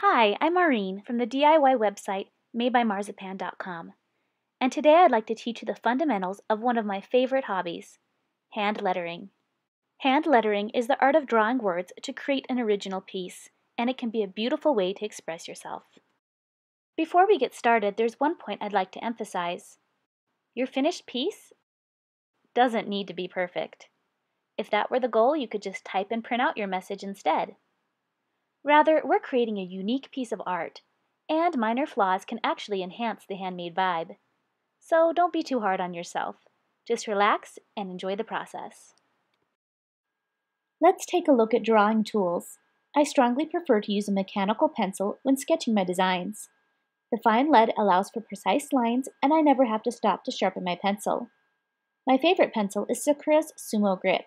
Hi, I'm Maureen from the DIY website madebymarzipan.com, and today I'd like to teach you the fundamentals of one of my favorite hobbies, hand lettering. Hand lettering is the art of drawing words to create an original piece, and it can be a beautiful way to express yourself. Before we get started, there's one point I'd like to emphasize. Your finished piece doesn't need to be perfect. If that were the goal, you could just type and print out your message instead. Rather, we're creating a unique piece of art, and minor flaws can actually enhance the handmade vibe. So don't be too hard on yourself. Just relax and enjoy the process. Let's take a look at drawing tools. I strongly prefer to use a mechanical pencil when sketching my designs. The fine lead allows for precise lines, and I never have to stop to sharpen my pencil. My favorite pencil is Sakura's Sumo Grip.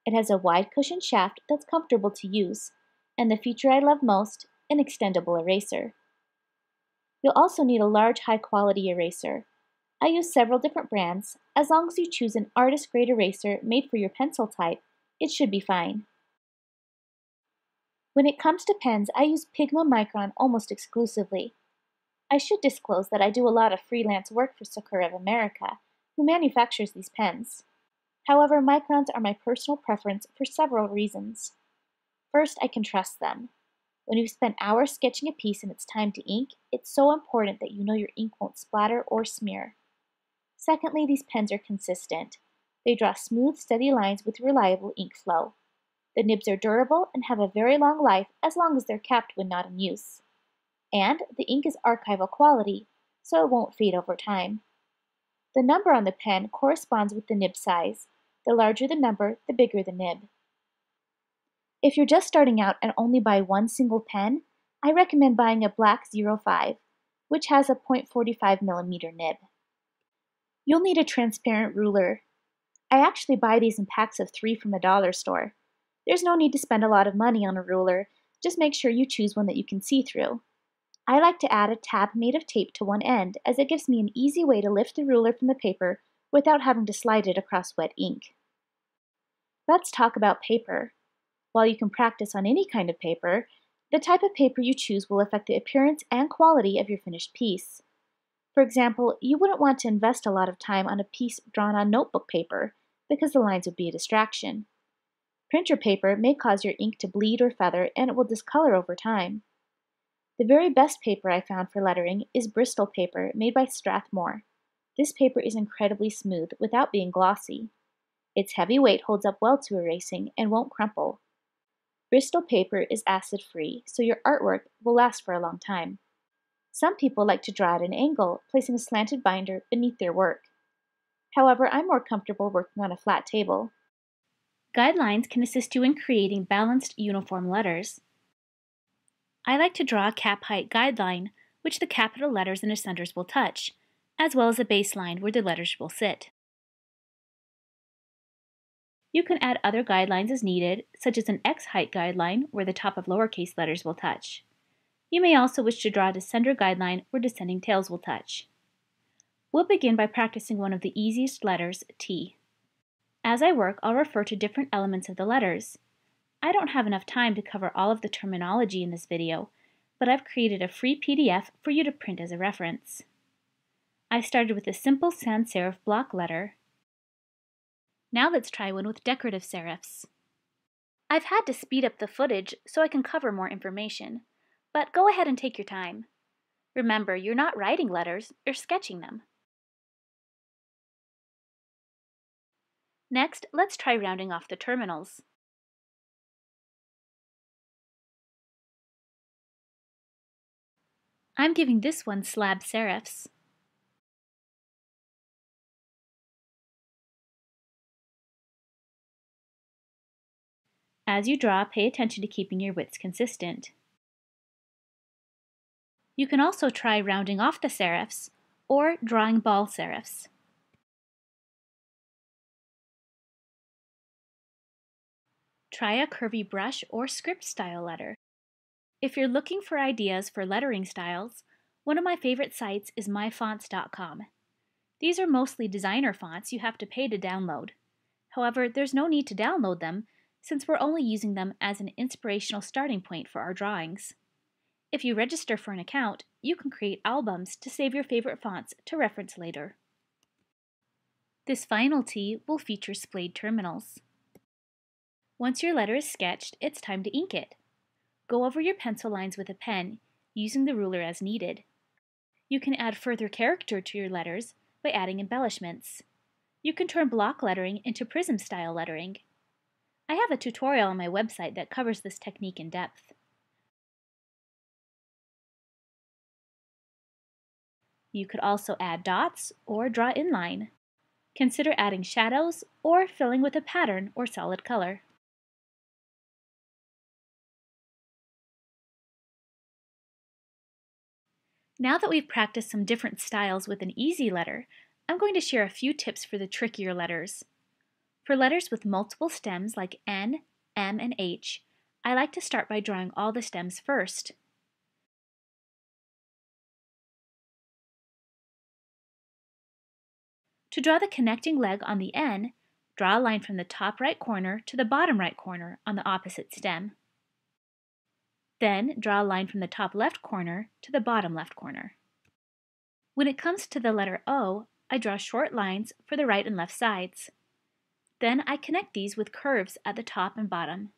It has a wide cushion shaft that's comfortable to use, and the feature I love most, an extendable eraser. You'll also need a large high-quality eraser. I use several different brands. As long as you choose an artist-grade eraser made for your pencil type, it should be fine. When it comes to pens, I use Pigma Micron almost exclusively. I should disclose that I do a lot of freelance work for Sakura of America, who manufactures these pens. However, Microns are my personal preference for several reasons. First, I can trust them. When you've spent hours sketching a piece and it's time to ink, it's so important that you know your ink won't splatter or smear. Secondly, these pens are consistent. They draw smooth, steady lines with reliable ink flow. The nibs are durable and have a very long life as long as they're kept when not in use. And the ink is archival quality, so it won't fade over time. The number on the pen corresponds with the nib size. The larger the number, the bigger the nib. If you're just starting out and only buy one single pen, I recommend buying a black 05, which has a .45mm nib. You'll need a transparent ruler. I actually buy these in packs of 3 from a dollar store. There's no need to spend a lot of money on a ruler, just make sure you choose one that you can see through. I like to add a tab made of tape to one end, as it gives me an easy way to lift the ruler from the paper without having to slide it across wet ink. Let's talk about paper. While you can practice on any kind of paper, the type of paper you choose will affect the appearance and quality of your finished piece. For example, you wouldn't want to invest a lot of time on a piece drawn on notebook paper because the lines would be a distraction. Printer paper may cause your ink to bleed or feather, and it will discolor over time. The very best paper I found for lettering is Bristol paper made by Strathmore. This paper is incredibly smooth without being glossy. Its heavy weight holds up well to erasing and won't crumple. Bristol paper is acid-free, so your artwork will last for a long time. Some people like to draw at an angle, placing a slanted binder beneath their work. However, I'm more comfortable working on a flat table. Guidelines can assist you in creating balanced, uniform letters. I like to draw a cap height guideline, which the capital letters in the centers will touch, as well as a baseline where the letters will sit. You can add other guidelines as needed, such as an X height guideline where the top of lowercase letters will touch. You may also wish to draw a descender guideline where descending tails will touch. We'll begin by practicing one of the easiest letters, T. As I work, I'll refer to different elements of the letters. I don't have enough time to cover all of the terminology in this video, but I've created a free PDF for you to print as a reference. I started with a simple sans serif block letter. Now let's try one with decorative serifs. I've had to speed up the footage so I can cover more information, but go ahead and take your time. Remember, you're not writing letters, you're sketching them. Next, let's try rounding off the terminals. I'm giving this one slab serifs. As you draw, pay attention to keeping your widths consistent. You can also try rounding off the serifs or drawing ball serifs. Try a curvy brush or script style letter. If you're looking for ideas for lettering styles, one of my favorite sites is myfonts.com. These are mostly designer fonts you have to pay to download. However, there's no need to download them since we're only using them as an inspirational starting point for our drawings. If you register for an account, you can create albums to save your favorite fonts to reference later. This final T will feature splayed terminals. Once your letter is sketched, it's time to ink it. Go over your pencil lines with a pen, using the ruler as needed. You can add further character to your letters by adding embellishments. You can turn block lettering into prism-style lettering. I have a tutorial on my website that covers this technique in depth. You could also add dots or draw inline. Consider adding shadows or filling with a pattern or solid color. Now that we've practiced some different styles with an easy letter, I'm going to share a few tips for the trickier letters. For letters with multiple stems like N, M, and H, I like to start by drawing all the stems first. To draw the connecting leg on the N, draw a line from the top right corner to the bottom right corner on the opposite stem. Then draw a line from the top left corner to the bottom left corner. When it comes to the letter O, I draw short lines for the right and left sides. Then I connect these with curves at the top and bottom.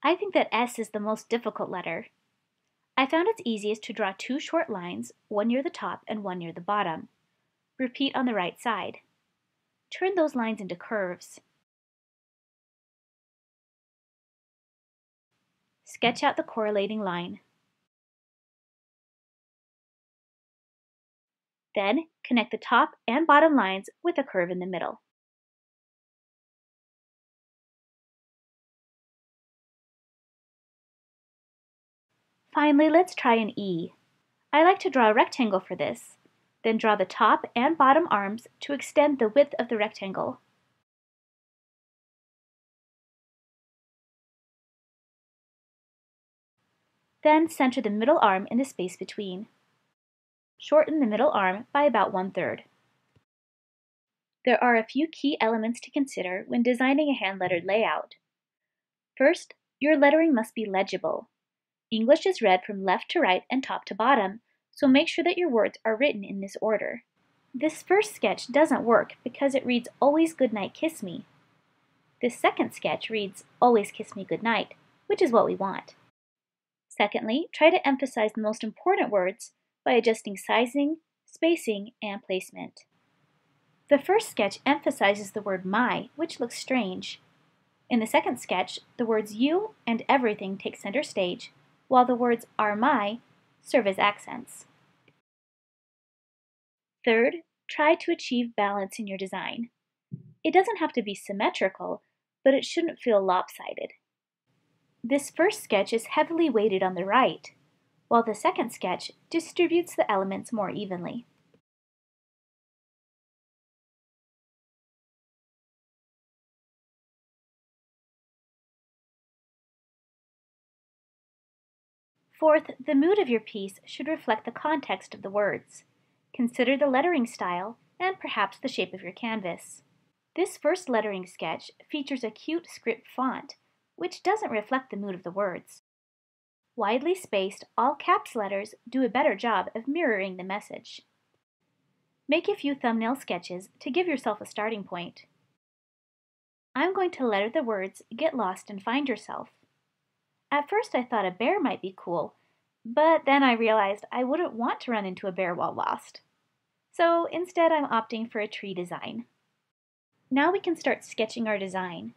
I think that S is the most difficult letter. I found it's easiest to draw two short lines, one near the top and one near the bottom. Repeat on the right side. Turn those lines into curves. Sketch out the correlating line. Then connect the top and bottom lines with a curve in the middle. Finally, let's try an E. I like to draw a rectangle for this, then draw the top and bottom arms to extend the width of the rectangle. Then center the middle arm in the space between. Shorten the middle arm by about 1/3. There are a few key elements to consider when designing a hand-lettered layout. First, your lettering must be legible. English is read from left to right and top to bottom, so make sure that your words are written in this order. This first sketch doesn't work because it reads "Always good night, kiss me." This second sketch reads "Always kiss me good night," which is what we want. Secondly, try to emphasize the most important words by adjusting sizing, spacing, and placement. The first sketch emphasizes the word my, which looks strange. In the second sketch, the words you and everything take center stage, while the words are my serve as accents. Third, try to achieve balance in your design. It doesn't have to be symmetrical, but it shouldn't feel lopsided. This first sketch is heavily weighted on the right, while the second sketch distributes the elements more evenly. Fourth, the mood of your piece should reflect the context of the words. Consider the lettering style and perhaps the shape of your canvas. This first lettering sketch features a cute script font, which doesn't reflect the mood of the words. Widely spaced all caps letters do a better job of mirroring the message. Make a few thumbnail sketches to give yourself a starting point. I'm going to letter the words "Get lost and find yourself." At first I thought a bear might be cool, but then I realized I wouldn't want to run into a bear while lost. So instead I'm opting for a tree design. Now we can start sketching our design.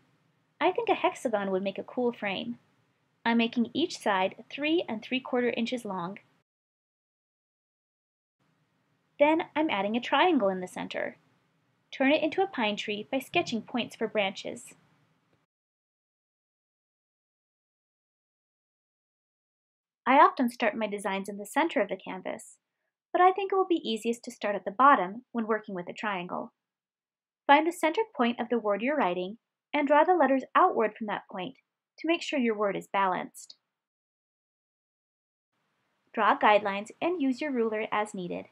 I think a hexagon would make a cool frame. I'm making each side 3 3/4 inches long. Then I'm adding a triangle in the center. Turn it into a pine tree by sketching points for branches. I often start my designs in the center of the canvas, but I think it will be easiest to start at the bottom when working with a triangle. Find the center point of the word you're writing and draw the letters outward from that point to make sure your word is balanced. Draw guidelines and use your ruler as needed.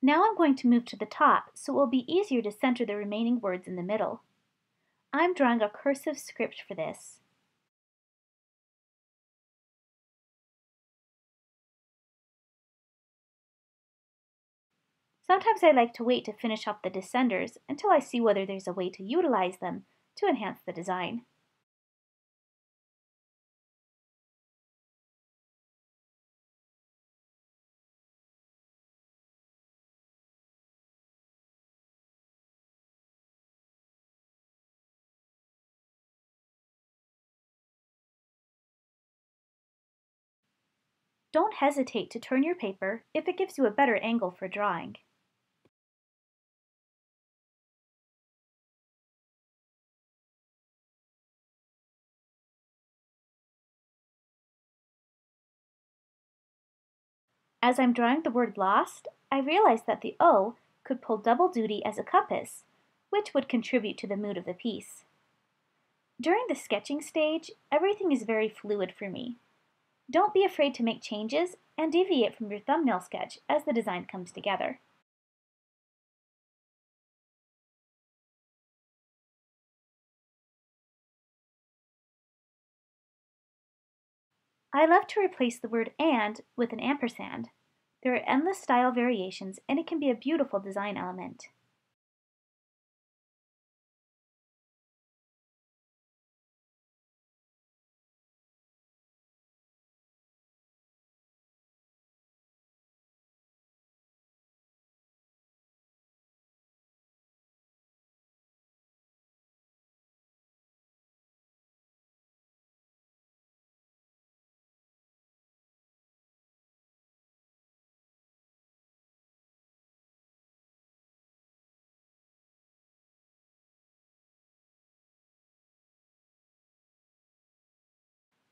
Now I'm going to move to the top so it will be easier to center the remaining words in the middle. I'm drawing a cursive script for this. Sometimes I like to wait to finish off the descenders until I see whether there's a way to utilize them to enhance the design. Don't hesitate to turn your paper if it gives you a better angle for drawing. As I'm drawing the word lost, I realize that the O could pull double duty as a compass, which would contribute to the mood of the piece. During the sketching stage, everything is very fluid for me. Don't be afraid to make changes and deviate from your thumbnail sketch as the design comes together. I love to replace the word "and" with an ampersand. There are endless style variations and it can be a beautiful design element.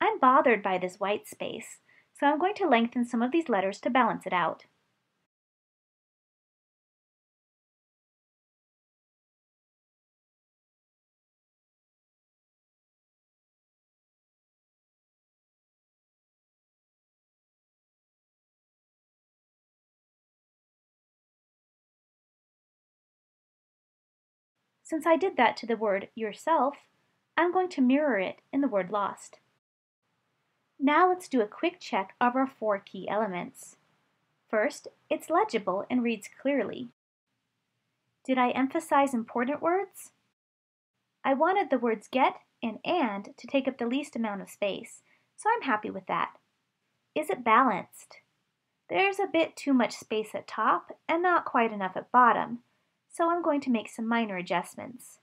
I'm bothered by this white space, so I'm going to lengthen some of these letters to balance it out. Since I did that to the word yourself, I'm going to mirror it in the word lost. Now let's do a quick check of our 4 key elements. First, it's legible and reads clearly. Did I emphasize important words? I wanted the words get and to take up the least amount of space, so I'm happy with that. Is it balanced? There's a bit too much space at top and not quite enough at bottom, so I'm going to make some minor adjustments.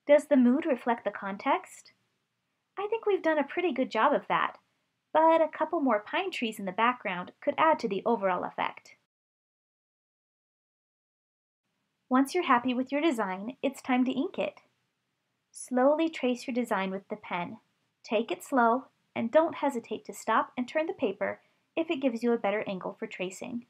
Does the mood reflect the context? I think we've done a pretty good job of that, but a couple more pine trees in the background could add to the overall effect. Once you're happy with your design, it's time to ink it. Slowly trace your design with the pen. Take it slow, and don't hesitate to stop and turn the paper if it gives you a better angle for tracing.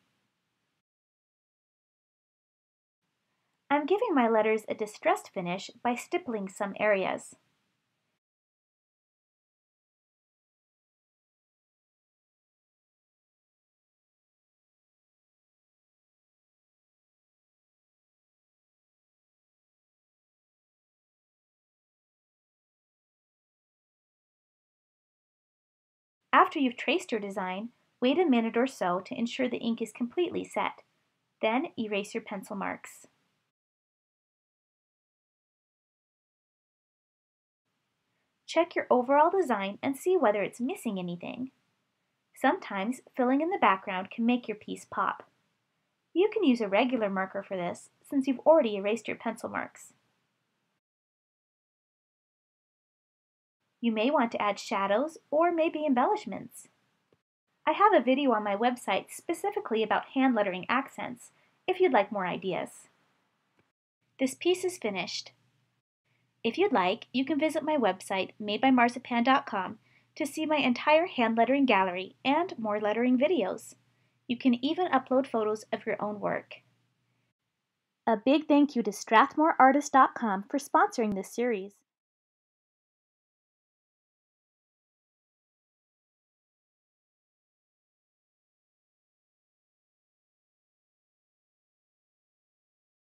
I'm giving my letters a distressed finish by stippling some areas. After you've traced your design, wait a minute or so to ensure the ink is completely set. Then erase your pencil marks. Check your overall design and see whether it's missing anything. Sometimes filling in the background can make your piece pop. You can use a regular marker for this since you've already erased your pencil marks. You may want to add shadows or maybe embellishments. I have a video on my website specifically about hand lettering accents if you'd like more ideas. This piece is finished. If you'd like, you can visit my website madebymarzipan.com to see my entire hand lettering gallery and more lettering videos. You can even upload photos of your own work. A big thank you to StrathmoreArtist.com for sponsoring this series.